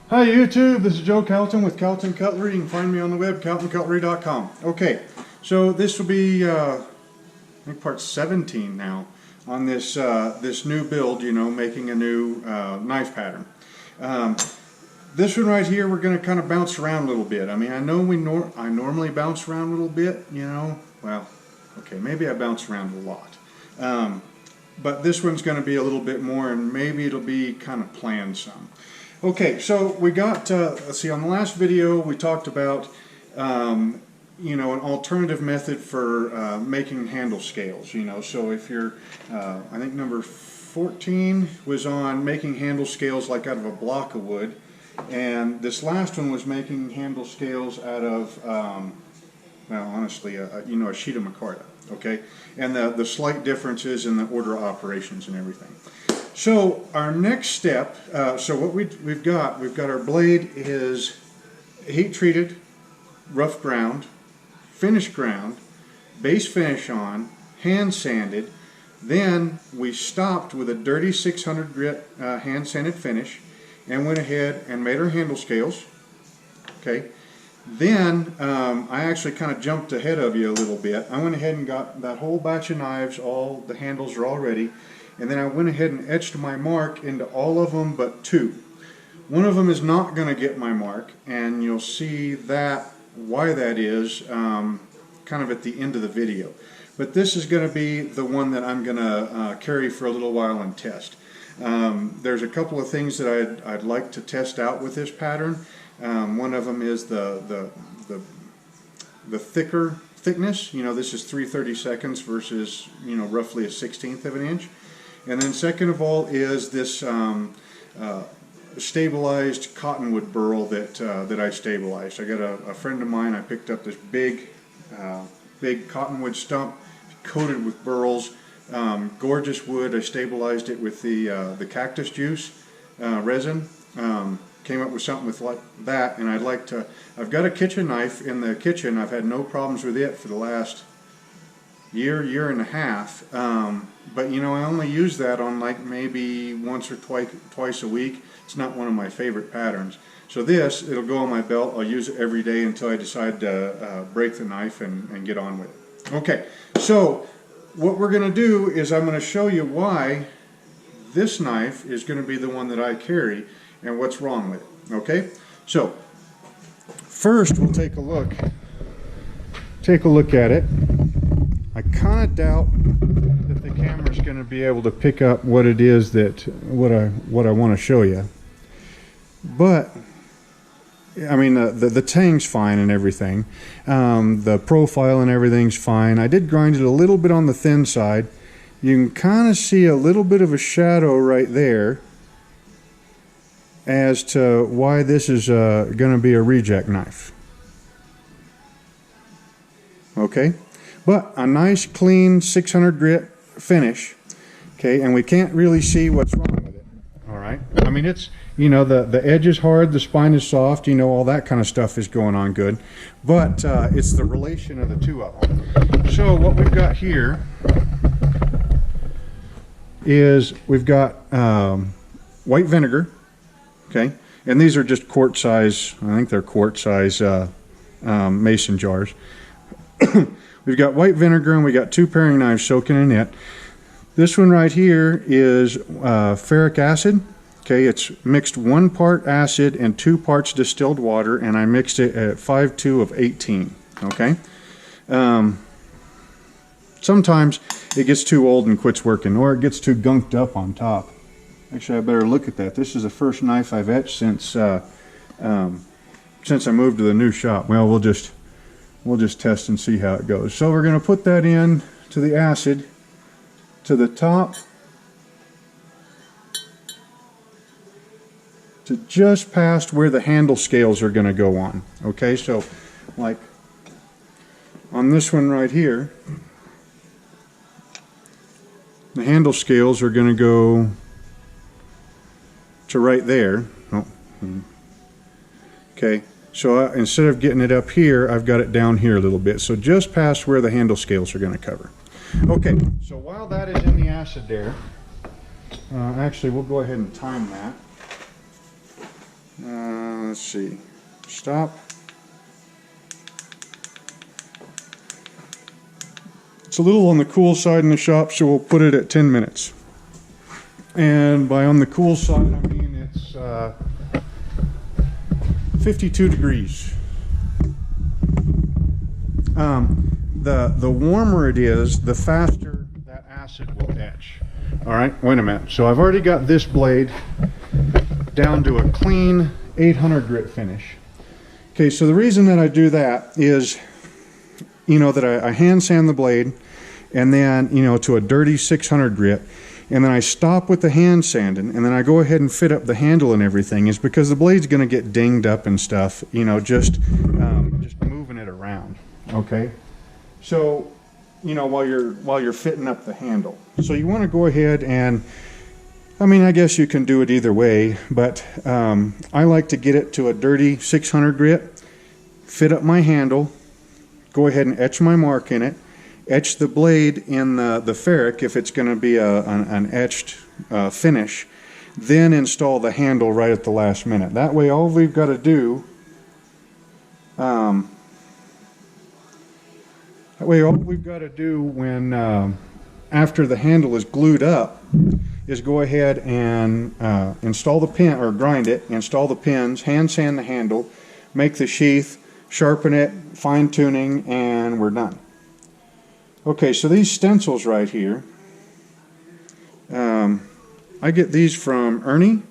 Hi YouTube, this is Joe Calton with Calton Cutlery. You can find me on the web, caltoncutlery.com. Okay, so this will be, I think part 17 now on this this new build, making a new knife pattern. This one right here, we're going to kind of bounce around a little bit. I mean, I know I normally bounce around a little bit, well, okay, maybe I bounce around a lot. But this one's going to be a little bit more, and maybe it'll be kind of planned some. Okay, so we got, let's see, on the last video we talked about, an alternative method for making handle scales, so if you're, I think number 14 was on making handle scales like out of a block of wood, and this last one was making handle scales out of, well, honestly, a sheet of micarta, okay, and the slight differences in the order of operations and everything. So our next step, so what we've got our blade is heat treated, rough ground, finished ground, base finish on, hand sanded. Then we stopped with a dirty 600 grit hand sanded finish and went ahead and made our handle scales. Okay. Then I actually kind of jumped ahead of you a little bit. I went ahead and got that whole batch of knives, all the handles are all ready. And then I went ahead and etched my mark into all of them but two. One of them is not going to get my mark, and you'll see why that is kind of at the end of the video. But this is going to be the one that I'm going to carry for a little while and test. There's a couple of things that I'd like to test out with this pattern. One of them is the thickness. This is 3/32 versus roughly a 1/16 of an inch. And then second of all is this stabilized cottonwood burl that I stabilized. I got a friend of mine, I picked up this big cottonwood stump coated with burls, gorgeous wood. I stabilized it with the cactus juice resin. Came up with something with like that, and I've got a kitchen knife in the kitchen. I've had no problems with it for the last year and a half, but I only use that on like maybe once or twice a week. It's not one of my favorite patterns. So it'll go on my belt. I'll use it every day until I decide to break the knife and get on with it. Okay, so what we're going to do is I'm going to show you why this knife is going to be the one that I carry and what's wrong with it. Okay, so first we'll take a look at it. I kind of doubt that the camera's going to be able to pick up what it is what I want to show you. But I mean, the tang's fine and everything. The profile and everything's fine. I did grind it a little bit on the thin side. You can kind of see a little bit of a shadow right there as to why this is going to be a reject knife. Okay? But a nice clean 600 grit finish, okay, and we can't really see what's wrong with it. All right, I mean, it's the edge is hard, the spine is soft, all that kind of stuff is going on good, but it's the relation of the two of them. So what we've got here is we've got white vinegar, okay, and these are just quart size. I think they're quart size mason jars. We've got white vinegar and we got two paring knives soaking in it. This one right here is ferric acid. Okay, it's mixed 1 part acid and 2 parts distilled water, and I mixed it at 5/2 of 18. Okay. Sometimes it gets too old and quits working, or it gets too gunked up on top. Actually, I better look at that. This is the first knife I've etched since I moved to the new shop. Well, we'll just test and see how it goes. So we're going to put that in to the acid to the top to just past where the handle scales are going to go on. Okay, so like on this one right here, the handle scales are going to go to right there. Oh, okay. So instead of getting it up here, I've got it down here a little bit. So just past where the handle scales are going to cover. Okay, so while that is in the acid there, actually we'll go ahead and time that. let's see, stop. It's a little on the cool side in the shop, so we'll put it at 10 minutes. And by on the cool side, I mean it's 52 degrees. The warmer it is, the faster that acid will etch. All right, wait a minute. So I've already got this blade down to a clean 800 grit finish. Okay, so the reason that I do that is, you know, that I hand sand the blade and then, you know, to a dirty 600 grit, and then I stop with the hand sanding, and then I go ahead and fit up the handle and everything, is because the blade's going to get dinged up and stuff, you know, just moving it around. Okay, so, you know, while you're fitting up the handle, so you want to go ahead and, I mean, I guess you can do it either way, but I like to get it to a dirty 600 grit, fit up my handle, go ahead and etch my mark in it, etch the blade in the ferric if it's going to be an etched finish, then install the handle right at the last minute. That way all we've got to do when after the handle is glued up is go ahead and install the pin, or grind it, install the pins, hand sand the handle, make the sheath, sharpen it, fine tuning, and we're done. Okay, so these stencils right here, I get these from Ernie,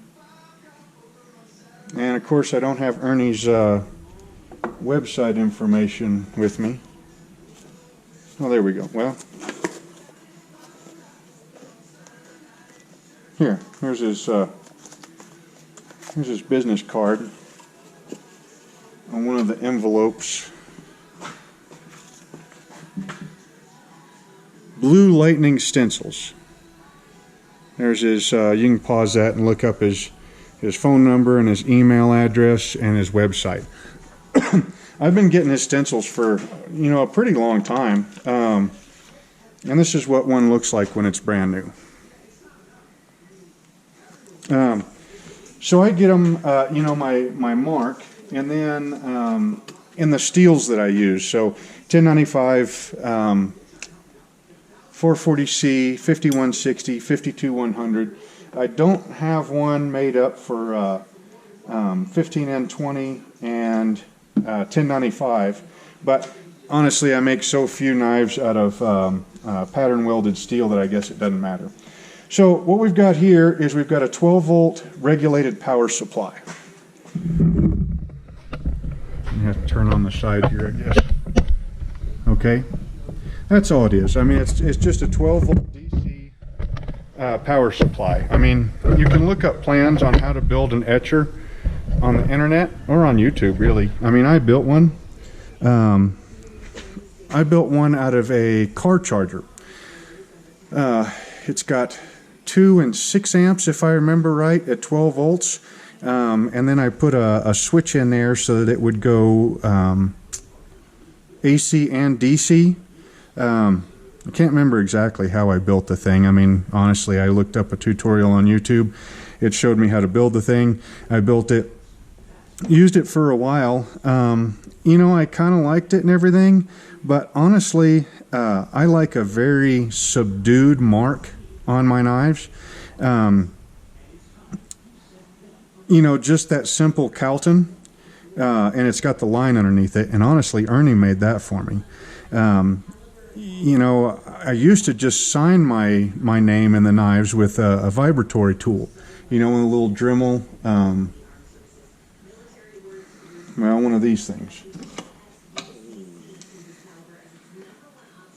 and of course I don't have Ernie's website information with me. Oh, there we go. Well, here's his business card on one of the envelopes. Blue Lightning Stencils. There's his, you can pause that and look up his phone number and his email address and his website. I've been getting his stencils for, you know, a pretty long time. And this is what one looks like when it's brand new. So I get them, you know, my mark, and then in the steels that I use. So 1095, 440C, 5160, 52100. I don't have one made up for 15N20 and 1095, but honestly I make so few knives out of pattern welded steel that I guess it doesn't matter. So what we've got here is we've got a 12 volt regulated power supply. You have to turn on the side here, I guess. Okay. That's all it is. I mean, it's just a 12 volt DC power supply. I mean, you can look up plans on how to build an etcher on the internet or on YouTube, really. I mean, I built one. I built one out of a car charger. It's got 2 and 6 amps, if I remember right, at 12 volts. And then I put a switch in there so that it would go AC and DC. I can't remember exactly how I built the thing. I mean, honestly, I looked up a tutorial on YouTube. It showed me how to build the thing. I built it, used it for a while. You know, I kind of liked it and everything, but honestly, I like a very subdued mark on my knives. You know, just that simple Calton, and it's got the line underneath it, and honestly, Ernie made that for me. You know, I used to just sign my name in the knives with a vibratory tool, you know, with a little Dremel, well, one of these things.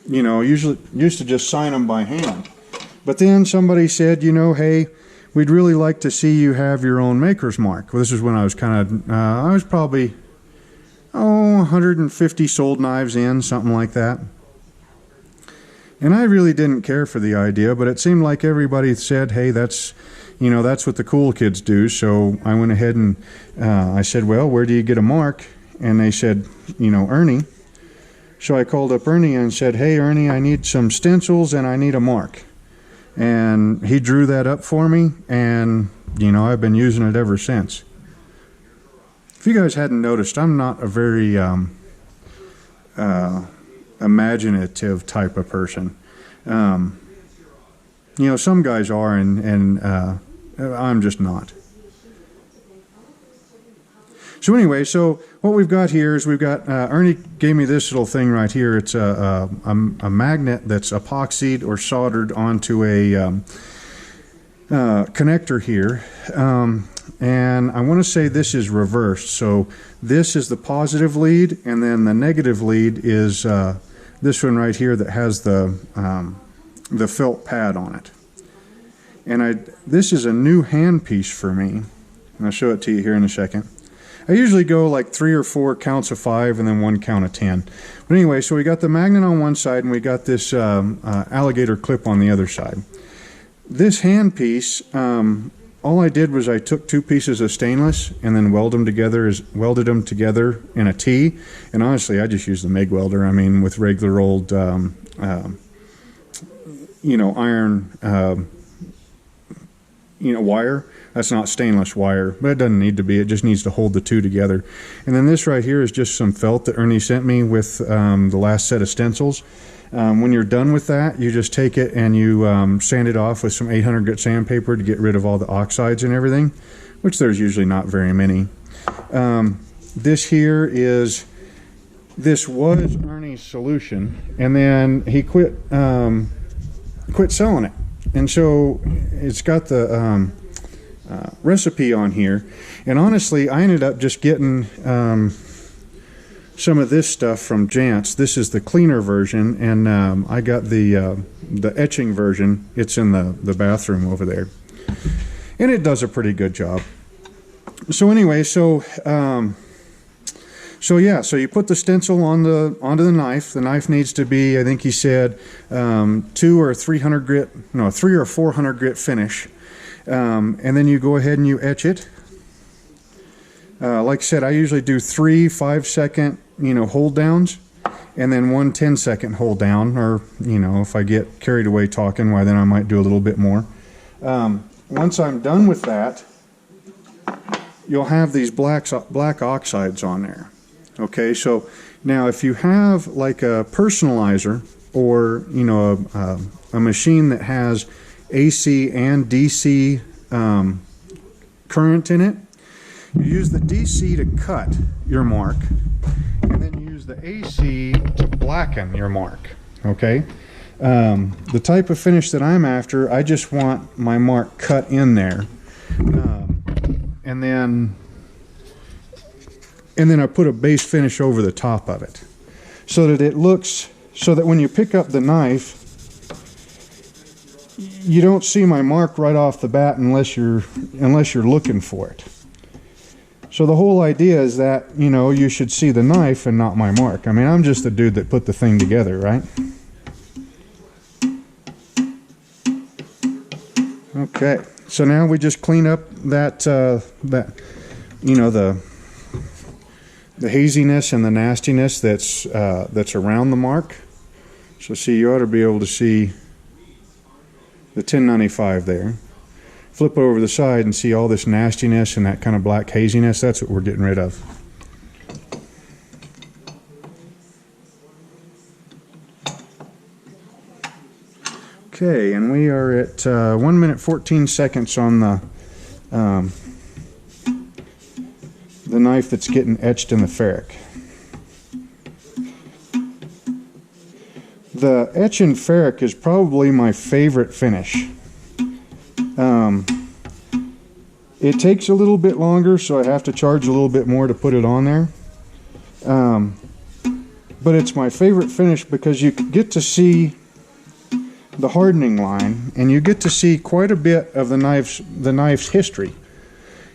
You know, usually used to just sign them by hand. But then somebody said, you know, hey, we'd really like to see you have your own maker's mark. Well, this is when I was kind of, I was probably, 150 sold knives in, something like that. And I really didn't care for the idea, but it seemed like everybody said, hey, that's, you know, that's what the cool kids do. So I went ahead and I said, well, where do you get a mark? And they said, you know, Ernie. So I called up Ernie and said, hey, Ernie, I need some stencils and I need a mark. And he drew that up for me, and, you know, I've been using it ever since. If you guys hadn't noticed, I'm not a very imaginative type of person. You know, some guys are, and I'm just not. So anyway, so what we've got here is we've got, Ernie gave me this little thing right here. It's a magnet that's epoxied or soldered onto a connector here. And I want to say this is reversed. So this is the positive lead, and then the negative lead is this one right here that has the felt pad on it. And this is a new handpiece for me. And I'll show it to you here in a second. I usually go like 3 or 4 counts of 5 and then 1 count of 10. But anyway, so we got the magnet on one side and we got this alligator clip on the other side. This handpiece, all I did was I took 2 pieces of stainless and then welded them together in a T. And honestly, I just used the MIG welder. I mean, with regular old, you know, iron, you know, wire. That's not stainless wire, but it doesn't need to be. It just needs to hold the 2 together. And then this right here is just some felt that Ernie sent me with the last set of stencils. When you're done with that, you just take it and you sand it off with some 800 grit sandpaper to get rid of all the oxides and everything, which there's usually not very many. This was Ernie's solution, and then he quit selling it. And so it's got the recipe on here, and honestly I ended up just getting some of this stuff from Jantz. This is the cleaner version, and I got the etching version. It's in the bathroom over there, and it does a pretty good job. So anyway, so yeah, so you put the stencil onto the knife. The knife needs to be, I think he said, 3 or 400 grit finish. And then you go ahead and you etch it. Like I said, I usually do 3 5-second, you know, hold downs, and then 1 10-second hold down. Or, you know, if I get carried away talking, why then I might do a little bit more. Once I'm done with that, you'll have these black oxides on there. Okay, so now if you have like a personalizer, or, you know, a machine that has AC and DC current in it, you use the DC to cut your mark, and then you use the AC to blacken your mark. Okay, the type of finish that I'm after, I just want my mark cut in there, and then I put a base finish over the top of it, so that it looks, so that when you pick up the knife, you don't see my mark right off the bat unless you're looking for it. So the whole idea is that, you know, you should see the knife and not my mark. I mean, I'm just the dude that put the thing together, right? Okay, so now we just clean up that you know, the haziness and the nastiness that's around the mark. So see, you ought to be able to see the 1095 there. Flip over the side and see all this nastiness and that kind of black haziness. That's what we're getting rid of. Okay, and we are at 1 minute 14 seconds on the knife that's getting etched in the ferric. The etch in ferric is probably my favorite finish. It takes a little bit longer, so I have to charge a little bit more to put it on there. But it's my favorite finish because you get to see the hardening line, and you get to see quite a bit of the knife's history.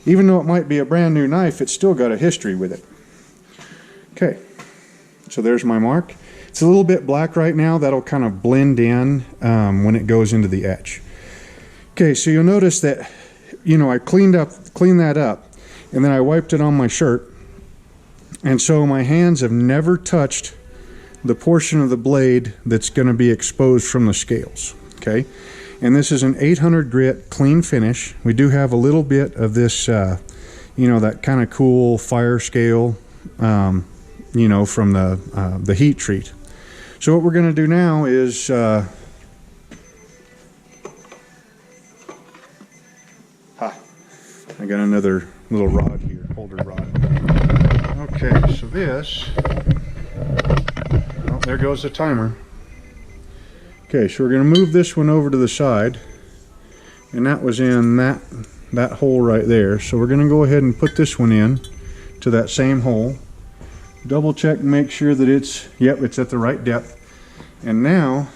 Even though it might be a brand new knife, it's still got a history with it. Okay, so there's my mark. It's a little bit black right now. That'll kind of blend in when it goes into the etch. Okay, so you'll notice that, you know, I cleaned that up, and then I wiped it on my shirt, and so my hands have never touched the portion of the blade that's going to be exposed from the scales. Okay, and this is an 800 grit clean finish. We do have a little bit of this you know, that kind of cool fire scale, you know, from the heat treat. So what we're going to do now is I got another little rod here, holder rod. Okay, so this, oh, there goes the timer. Okay, so we're going to move this one over to the side, and that was in that hole right there. So we're going to go ahead and put this one in to that same hole. Double check and make sure that it's, yep, it's at the right depth. And now,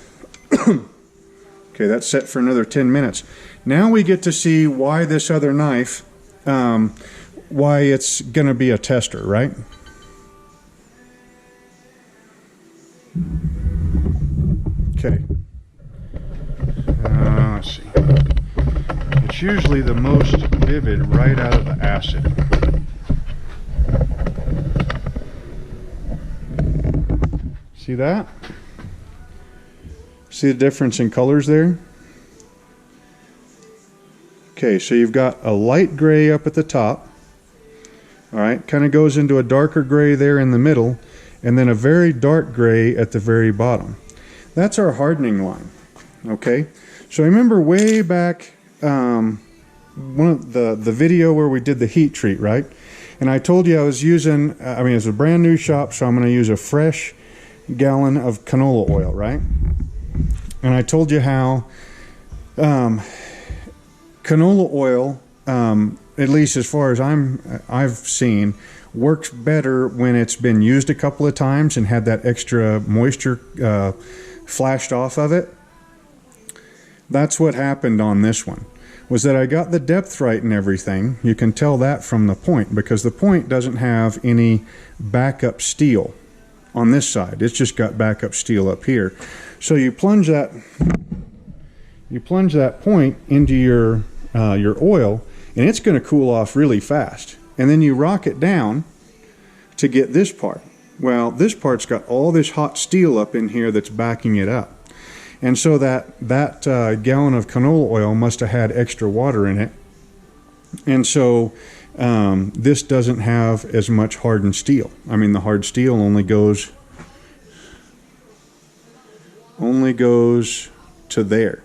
okay, that's set for another 10 minutes. Now we get to see why this other knife, why it's going to be a tester, right? Okay. Let's see. It's usually the most vivid right out of the acid. See that? See the difference in colors there? Okay, so you've got a light gray up at the top. All right, kind of goes into a darker gray there in the middle, and then a very dark gray at the very bottom. That's our hardening line. Okay, so remember way back one of the video where we did the heat treat, right? And I told you I was using, I mean, it's a brand new shop, so I'm going to use a fresh gallon of canola oil, right? And I told you how canola oil, at least as far as I've seen, works better when it's been used a couple of times and had that extra moisture flashed off of it. That's what happened on this one, was that I got the depth right and everything. You can tell that from the point, because the point doesn't have any backup steel on this side. It's just got backup steel up here. So you plunge that point into your oil, and it's going to cool off really fast. And then you rock it down to get this part. Well, this part's got all this hot steel up in here that's backing it up. And so that gallon of canola oil must have had extra water in it. And so this doesn't have as much hardened steel. I mean, the hard steel only goes to there.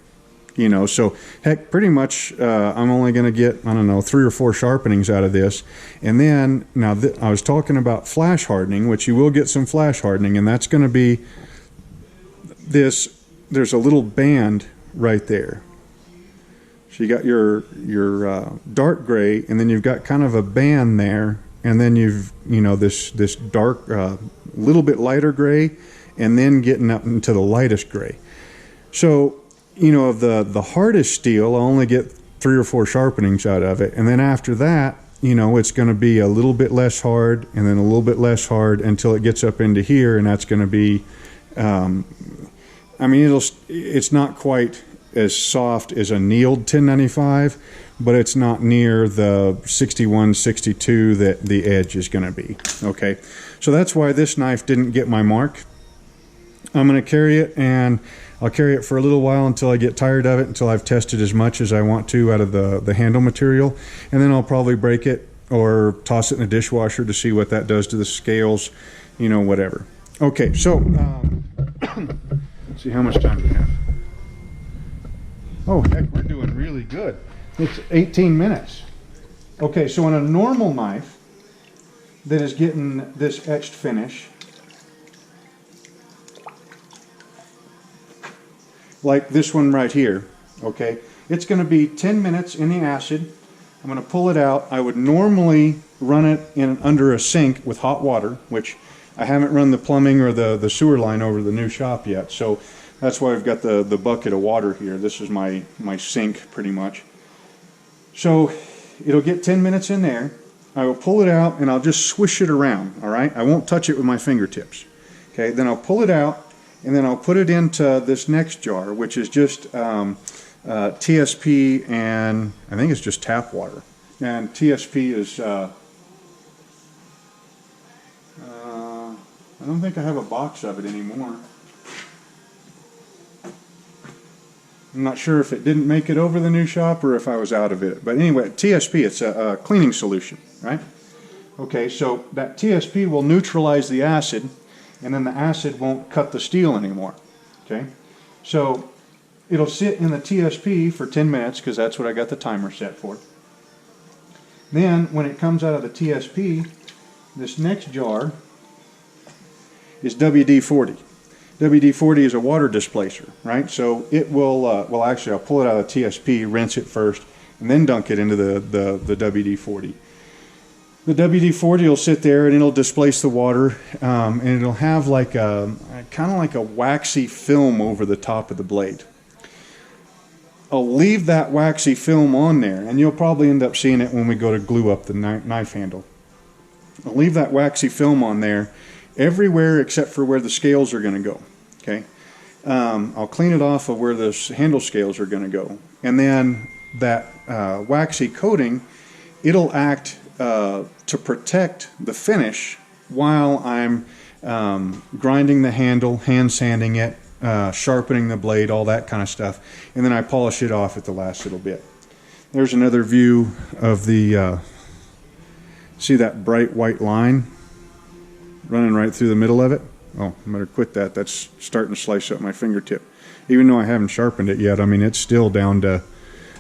You know, so heck, pretty much I'm only going to get, I don't know, 3 or 4 sharpenings out of this. And then, now I was talking about flash hardening, which you will get some flash hardening, and that's going to be this. There's a little band right there. So you got your dark gray, and then you've got kind of a band there, and then you've, you know, this dark, little bit lighter gray, and then getting up into the lightest gray. So, you know, of the hardest steel, I'll only get 3 or 4 sharpenings out of it. And then after that, you know, it's going to be a little bit less hard, and then a little bit less hard until it gets up into here, and that's going to be, I mean, it's not quite as soft as a annealed 1095, but it's not near the 61, 62 that the edge is going to be. Okay, so that's why this knife didn't get my mark. I'm going to carry it, and I'll carry it for a little while until I get tired of it, until I've tested as much as I want to out of the handle material, and then I'll probably break it or toss it in a dishwasher to see what that does to the scales, you know, whatever. Okay, so let's see how much time we have. Oh, heck, we're doing really good. It's 18 minutes. Okay, so on a normal knife that is getting this etched finish, like this one right here, okay, it's going to be 10 minutes in the acid. I'm going to pull it out. I would normally run it under a sink with hot water, which I haven't run the plumbing or the sewer line over the new shop yet, so that's why I've got the bucket of water here. This is my sink pretty much. So it'll get 10 minutes in there. I will pull it out and I'll just swish it around, all right? I won't touch it with my fingertips. Okay, then I'll pull it out, and then I'll put it into this next jar, which is just TSP, and I think it's just tap water. And TSP is, I don't think I have a box of it anymore. I'm not sure if it didn't make it over the new shop or if I was out of it. But anyway, TSP, it's a cleaning solution, right? Okay, so that TSP will neutralize the acid, and then the acid won't cut the steel anymore. Okay, so it'll sit in the TSP for 10 minutes because that's what I got the timer set for. Then when it comes out of the TSP, this next jar is WD-40. WD-40 is a water displacer, right? So it will, well actually I'll pull it out of the TSP, rinse it first, and then dunk it into the WD-40. The WD-40 will sit there and it'll displace the water, and it'll have like a, kind of like a waxy film over the top of the blade. I'll leave that waxy film on there, and you'll probably end up seeing it when we go to glue up the knife handle. I'll leave that waxy film on there everywhere except for where the scales are going to go. Okay, I'll clean it off of where the handle scales are going to go, and then that waxy coating, it'll act to protect the finish while I'm grinding the handle, hand sanding it, sharpening the blade, all that kind of stuff, and then I polish it off at the last little bit. There's another view of the, see that bright white line running right through the middle of it? Oh, I better quit that. That's starting to slice up my fingertip. Even though I haven't sharpened it yet, I mean, it's still down to,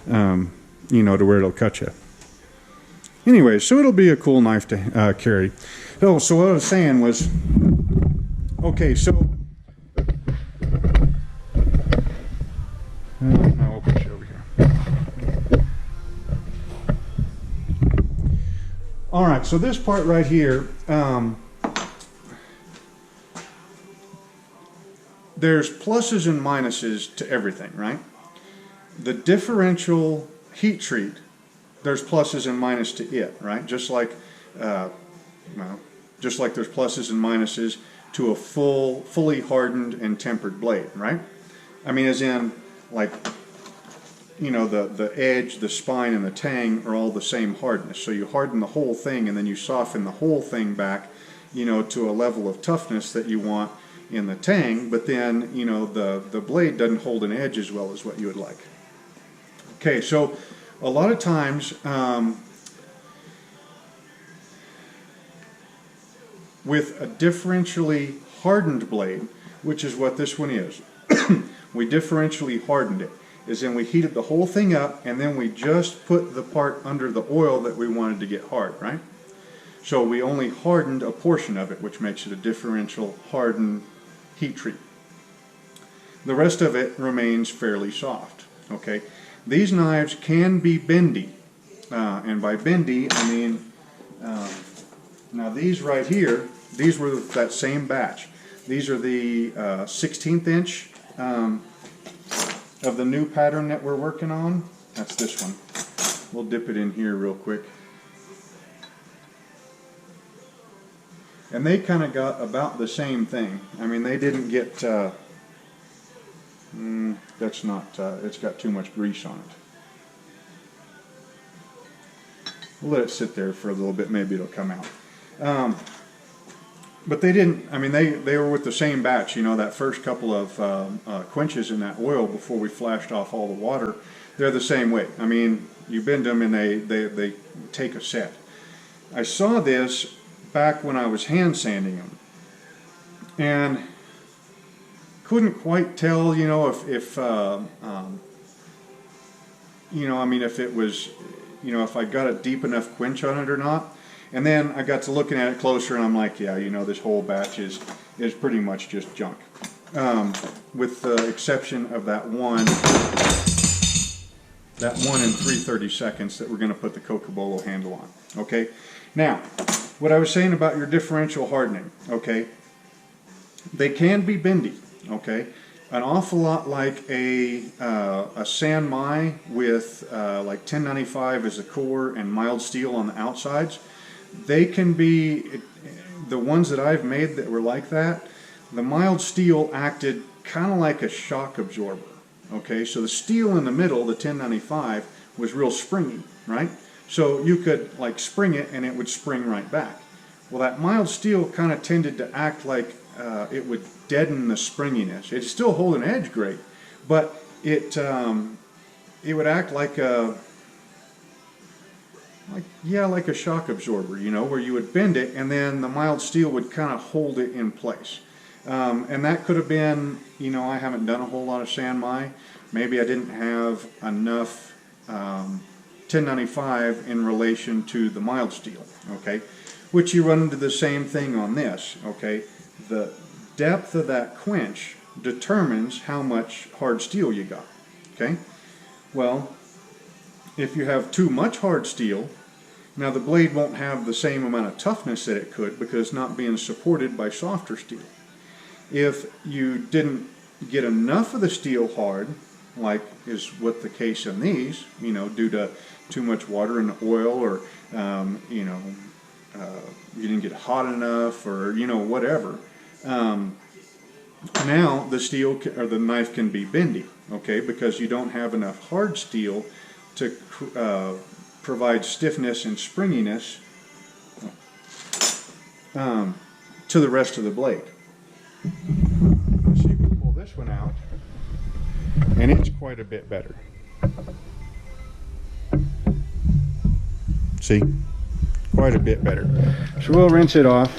you know, to where it'll cut you. Anyway, so it'll be a cool knife to carry. Oh, so what I was saying was, okay, so, I'll put you over here. All right, so this part right here, there's pluses and minuses to everything, right? The differential heat treat, there's pluses and minuses to it, right? Just like, well, just like there's pluses and minuses to a fully hardened and tempered blade, right? I mean, as in, like, you know, the edge, the spine, and the tang are all the same hardness. So you harden the whole thing, and then you soften the whole thing back, you know, to a level of toughness that you want in the tang, but then, you know, the blade doesn't hold an edge as well as what you would like. Okay, so a lot of times with a differentially hardened blade, which is what this one is, we differentially hardened it, is then we heated the whole thing up and then we just put the part under the oil that we wanted to get hard, right? So we only hardened a portion of it, which makes it a differential hardened heat treat. The rest of it remains fairly soft. Okay, these knives can be bendy, and by bendy I mean now these right here, these were that same batch. These are the 16th inch of the new pattern that we're working on. That's this one. We'll dip it in here real quick. And they kind of got about the same thing. I mean, they didn't get, that's not, it's got too much grease on it. We'll let it sit there for a little bit, maybe it'll come out. But they didn't, I mean, they were with the same batch, you know, that first couple of quenches in that oil before we flashed off all the water, they're the same way. I mean, you bend them and they take a set. I saw this back when I was hand sanding them, and couldn't quite tell, you know, if you know, I mean, if it was, you know, if I got a deep enough quench on it or not. And then I got to looking at it closer, and I'm like, yeah, you know, this whole batch is pretty much just junk, with the exception of that one in 3/32 that we're going to put the Cocobolo handle on. Okay, now what I was saying about your differential hardening, okay, they can be bendy, okay, an awful lot like a San Mai with like 1095 as the core and mild steel on the outsides. They can be, the ones that I've made that were like that, the mild steel acted kind of like a shock absorber, okay, so the steel in the middle, the 1095, was real springy, right? So you could like spring it and it would spring right back. Well, that mild steel kind of tended to act like it would deaden the springiness. It'd still hold an edge great, but it would act like a like a shock absorber, you know, where you would bend it and then the mild steel would kind of hold it in place. And that could have been, you know, I haven't done a whole lot of sand my. Maybe I didn't have enough 1095 in relation to the mild steel, okay? Which you run into the same thing on this, okay? The depth of that quench determines how much hard steel you got, okay? Well, if you have too much hard steel, now the blade won't have the same amount of toughness that it could because it's not being supported by softer steel. If you didn't get enough of the steel hard, like is what the case in these, you know, due to too much water in the oil, or you know, you didn't get hot enough, or you know, whatever. Now the steel or the knife can be bendy, okay, because you don't have enough hard steel to provide stiffness and springiness to the rest of the blade. So you can pull this one out, and it's quite a bit better. See? Quite a bit better. So we'll rinse it off.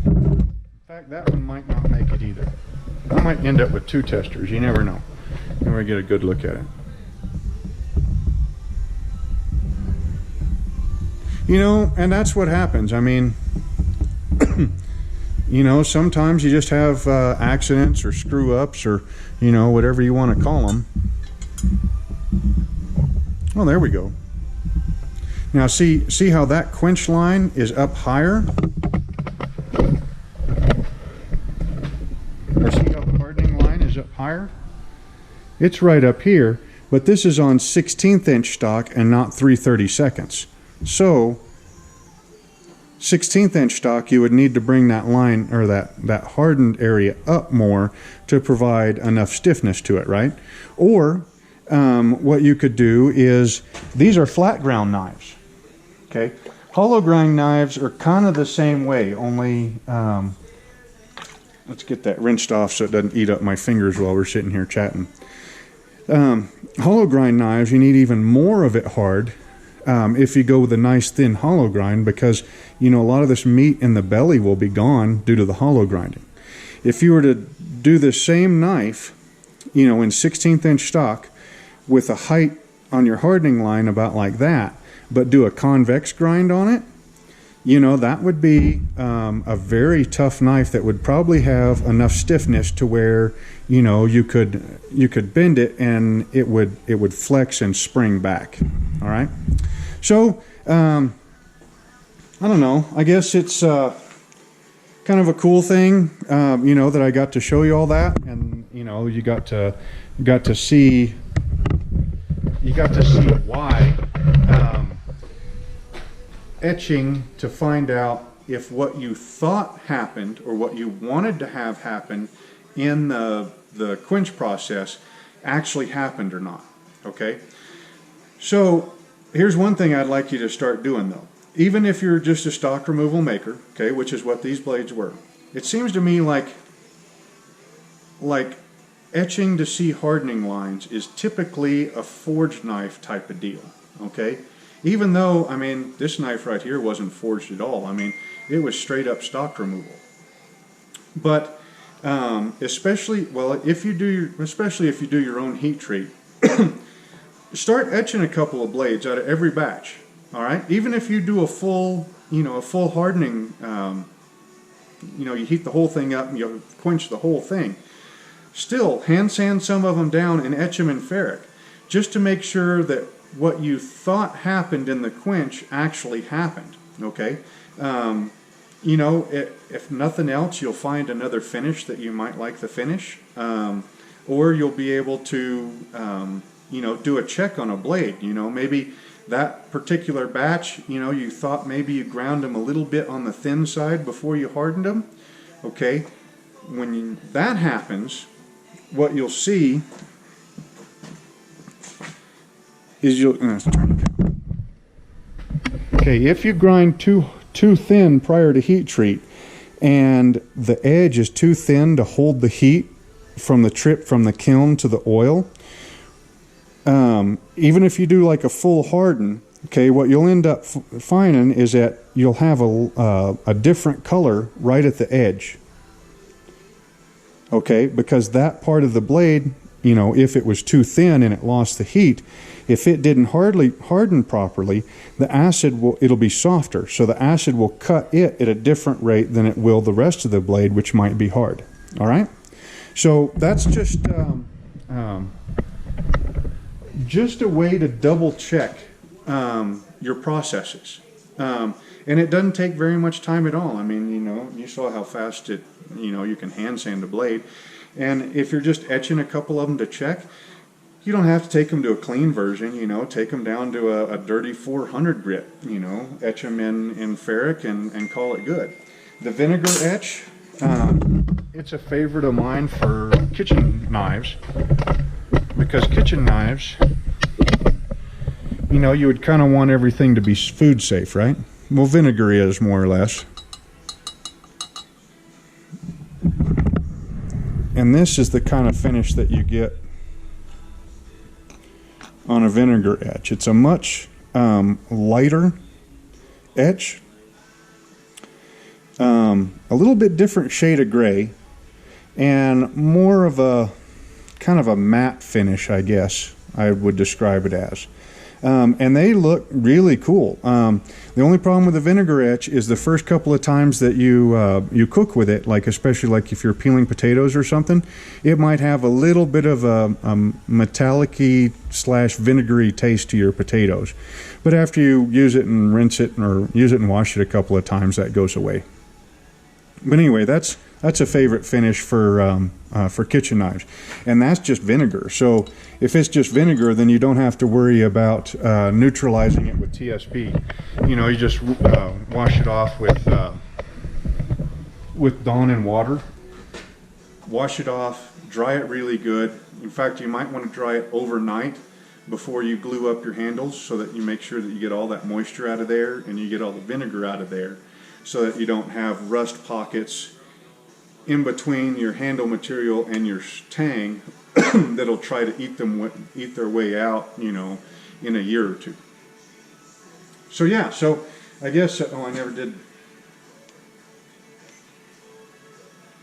In fact, that one might not make it either. I might end up with two testers. You never know. Never get a good look at it. You know, and that's what happens. I mean, you know, sometimes you just have accidents or screw-ups, or, you know, whatever you want to call them. Oh, there we go. Now see how that quench line is up higher? Or see how the hardening line is up higher? It's right up here, but this is on 16th inch stock and not 3/32. So 16th inch stock, you would need to bring that line, or that hardened area, up more to provide enough stiffness to it, right? Or what you could do is, these are flat ground knives, okay? Hollow grind knives are kind of the same way, only let's get that rinsed off so it doesn't eat up my fingers while we're sitting here chatting. Hollow grind knives, you need even more of it hard if you go with a nice thin hollow grind, because you know a lot of this meat in the belly will be gone due to the hollow grinding. If you were to do the same knife, you know, in 16th inch stock with a height on your hardening line about like that, but do a convex grind on it, you know, that would be a very tough knife that would probably have enough stiffness to where, you know, you could bend it and it would flex and spring back. All right. So I don't know. I guess it's kind of a cool thing, you know, that I got to show you all that, and you know, you got to see why. Etching to find out if what you thought happened or what you wanted to have happen in the quench process actually happened or not. Okay, so here's one thing I'd like you to start doing though. Even if you're just a stock removal maker, okay, which is what these blades were, it seems to me like etching to see hardening lines is typically a forged knife type of deal. Okay, even though, I mean, this knife right here wasn't forged at all. I mean, it was straight up stock removal. But especially if you do your own heat treat, start etching a couple of blades out of every batch. All right, even if you do a full hardening, you know, you heat the whole thing up and you quench the whole thing. Still, hand sand some of them down and etch them in ferric, just to make sure that what you thought happened in the quench actually happened. Okay, you know, if nothing else, you'll find another finish that you might like the finish, or you'll be able to, you know, do a check on a blade. You know, maybe that particular batch, you know, you thought maybe you ground them a little bit on the thin side before you hardened them. Okay, when that happens, what you'll see is okay, if you grind too thin prior to heat treat and the edge is too thin to hold the heat from the trip from the kiln to the oil. Even if you do like a full harden, okay, what you'll end up finding is that you'll have a different color right at the edge. Okay, because that part of the blade, you know, if it was too thin and it lost the heat, if it didn't harden properly, the acid it'll be softer. So the acid will cut it at a different rate than it will the rest of the blade, which might be hard. All right, so that's just a way to double check your processes. And it doesn't take very much time at all. I mean, you know, you saw how fast you can hand sand a blade. And if you're just etching a couple of them to check, you don't have to take them to a clean version, you know, take them down to a dirty 400 grit, you know, etch them in ferric and call it good. The vinegar etch, it's a favorite of mine for kitchen knives, because kitchen knives, you know, you would kind of want everything to be food safe, right? Well, vinegar is more or less. And this is the kind of finish that you get on a vinegar etch. It's a much lighter etch, a little bit different shade of gray, and more of a kind of a matte finish, I guess I would describe it as. And they look really cool. The only problem with the vinegar etch is the first couple of times that you cook with it, like especially like if you're peeling potatoes or something, it might have a little bit of a metallic-y / vinegary taste to your potatoes. But after you use it and rinse it or use it and wash it a couple of times, that goes away. But anyway, that's a favorite finish for kitchen knives, and that's just vinegar. So if it's just vinegar, then you don't have to worry about neutralizing it with TSP. You know, you just wash it off with Dawn and water. Wash it off, dry it really good. In fact, you might want to dry it overnight before you glue up your handles, so that you make sure that you get all that moisture out of there and you get all the vinegar out of there, so that you don't have rust pockets in between your handle material and your tang that'll try to eat their way out, you know, in a year or two. So yeah, so I guess, I never did.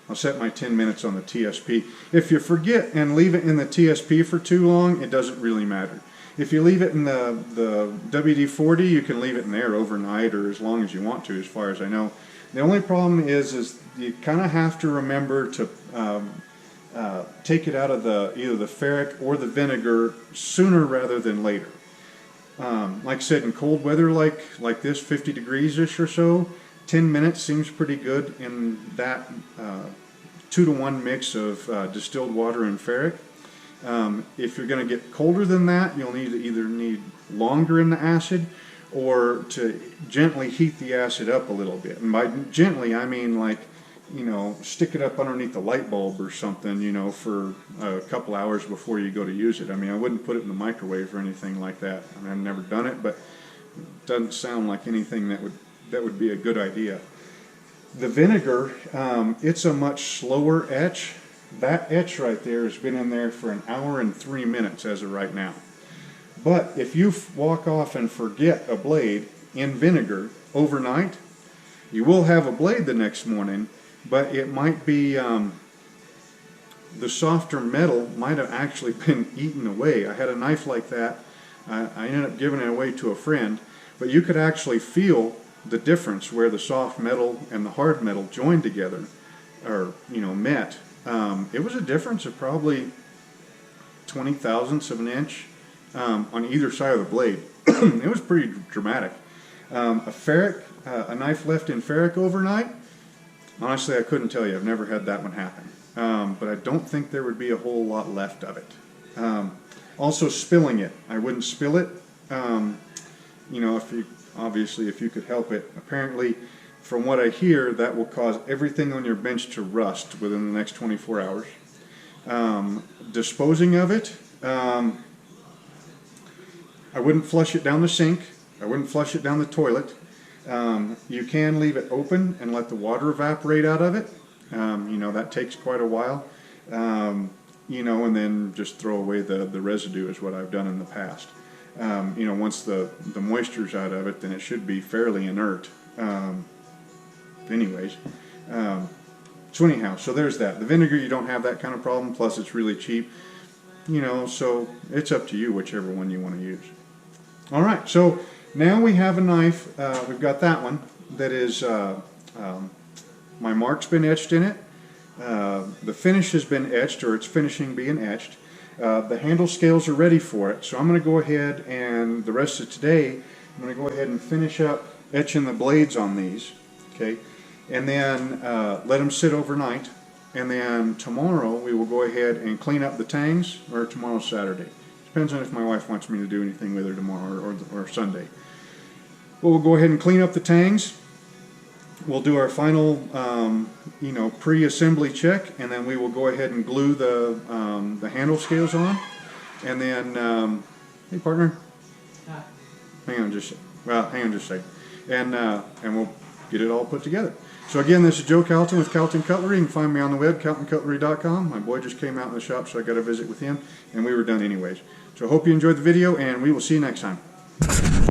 I'll set my 10 minutes on the TSP. If you forget and leave it in the TSP for too long, it doesn't really matter. If you leave it in the WD-40, you can leave it in there overnight or as long as you want to, as far as I know. The only problem is you kind of have to remember to take it out of either the ferric or the vinegar sooner rather than later. Like I said, in cold weather like this, 50 degrees-ish or so, 10 minutes seems pretty good in that 2-to-1 mix of distilled water and ferric. If you're going to get colder than that, you'll either need longer in the acid, or to gently heat the acid up a little bit. And by gently, I mean like, you know, stick it up underneath the light bulb or something, you know, for a couple hours before you go to use it. I mean, I wouldn't put it in the microwave or anything like that. I mean, I've never done it, but it doesn't sound like anything that would be a good idea. The vinegar, it's a much slower etch. That etch right there has been in there for 1 hour and 3 minutes as of right now. But if you walk off and forget a blade in vinegar overnight, you will have a blade the next morning, but it might be, the softer metal might have actually been eaten away. I had a knife like that. I ended up giving it away to a friend, but you could actually feel the difference where the soft metal and the hard metal joined together, or, you know, met. It was a difference of probably 20 thousandths of an inch on either side of the blade. It was pretty dramatic. A knife left in ferric overnight, honestly I couldn't tell you. I've never had that one happen. But I don't think there would be a whole lot left of it. Also spilling it. I wouldn't spill it. You know, if you could help it. Apparently, from what I hear, that will cause everything on your bench to rust within the next 24 hours. Disposing of it, I wouldn't flush it down the sink. I wouldn't flush it down the toilet. You can leave it open and let the water evaporate out of it. You know, that takes quite a while. You know, and then just throw away the residue is what I've done in the past. You know, once the moisture's out of it, then it should be fairly inert. Anyways, so anyhow, so there's that. The vinegar, you don't have that kind of problem, plus it's really cheap. You know, so it's up to you, whichever one you want to use. Alright, so now we have a knife. We've got that one that is, my mark's been etched in it. The finish has been etched, or it's finishing being etched. The handle scales are ready for it, so I'm going to go ahead and the rest of today, I'm going to go ahead and finish up etching the blades on these, okay, and then let them sit overnight, and then tomorrow we will go ahead and clean up the tangs, or tomorrow's Saturday. Depends on if my wife wants me to do anything with her tomorrow or Sunday. But we'll go ahead and clean up the tangs. We'll do our final, you know, pre-assembly check, and then we will go ahead and glue the handle scales on. And then, hey partner, hang on just a second, and we'll get it all put together. So again, this is Joe Calton with Calton Cutlery. You can find me on the web, caltoncutlery.com. My boy just came out in the shop, so I got to visit with him, and we were done anyways. So I hope you enjoyed the video, and we will see you next time.